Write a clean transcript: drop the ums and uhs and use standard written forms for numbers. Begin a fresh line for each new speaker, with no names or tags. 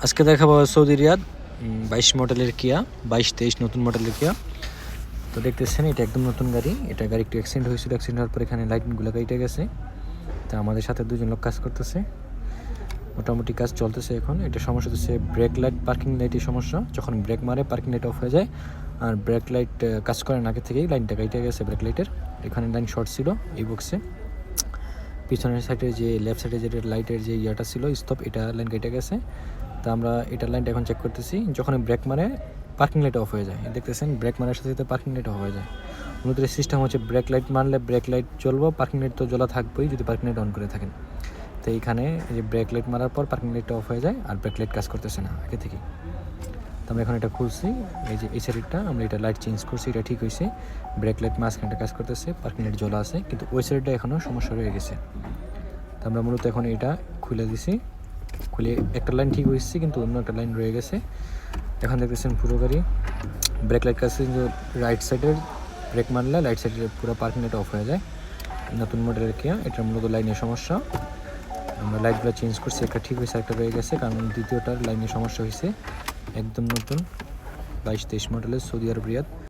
আজকে দেখাবো সৌদি রিয়াদ 22 মডেলের কিয়া, 22-23 নতুন মডেলের কিয়া। তো দেখতেছেন এটা একদম নতুন গাড়ি। এটা গাড়ি একটু অ্যাক্সিডেন্ট হয়েছিল, অ্যাক্সিডেন্ট হওয়ার পর এখানে লাইটগুলো কেটে গেছে। তো আমাদের সাথে দুজন লোক কাজ করতেছে, মোটামুটি কাজ চলতেছে এখন। এটা সমস্যা হচ্ছে ব্রেক লাইট, পার্কিং লাইটের সমস্যা। যখন ব্রেক মারে পার্কিং লাইট অফ হয়ে যায়, আর ব্রেক লাইট কাজ করেন আগে থেকেই লাইনটা কেটে গেছে ব্রেক লাইটের। এখানে লাইন শর্ট ছিল এই বক্সে। পিছনের সাইডে যে লেফট সাইডে যেটা লাইটের যে ইয়াটা ছিল স্টপ, এটা লাইন কেটে গেছে। তো আমরা এটার লাইনটা এখন চেক করতেছি। যখন ব্রেক মারে পার্কিং লাইট অফ হয়ে যায়, দেখতেছেন ব্রেক মারার সাথে সাথে পার্কিং লাইট অফ হয়ে যায়। মূলত সিস্টেম হচ্ছে ব্রেক লাইট মারলে ব্রেক লাইট জ্বলবো, পার্কিং লাইট তো জ্বলা থাকবেই যদি পার্কিং লাইট অন করে থাকেন। তো এইখানে এই যে ব্রেক লাইট মারার পর পার্কিং লাইটটা অফ হয়ে যায় আর ব্রেক লাইট কাজ করতেছে না আগে থেকেই। তো আমরা এখন এটা খুলছি, এই যে এই সাইডটা আমরা এটা লাইট চেঞ্জ করছি, এটা ঠিক হয়েছে। ব্রেক লাইট মাঝখানটা কাজ করতেছে, পার্কিং লাইট জ্বলা আছে, কিন্তু ওই সাইডটা এখনও সমস্যা রয়ে গেছে। তো আমরা মূলত এখন এটা খুলে দিছি, খুলে একটা লাইন ঠিক হয়েছে কিন্তু অন্য একটা লাইন রয়ে গেছে। এখন দেখতেছেন পুরো গাড়ি ব্রেক লাইট কাছে, কিন্তু রাইট সাইডের ব্রেক মারলে রাইট সাইডের পুরো পার্কিং লাইট অফ হয়ে যায়। নতুন মডেলের কিয়া, এটার মূলত লাইনের সমস্যা। আমরা লাইটগুলো চেঞ্জ করছি, একটা ঠিক হয়েছে, একটা রয়ে গেছে, কারণ দ্বিতীয়টার লাইনের সমস্যা হয়েছে। একদম নতুন 22-23 মডেলের সৌদি আরব রিয়াদ।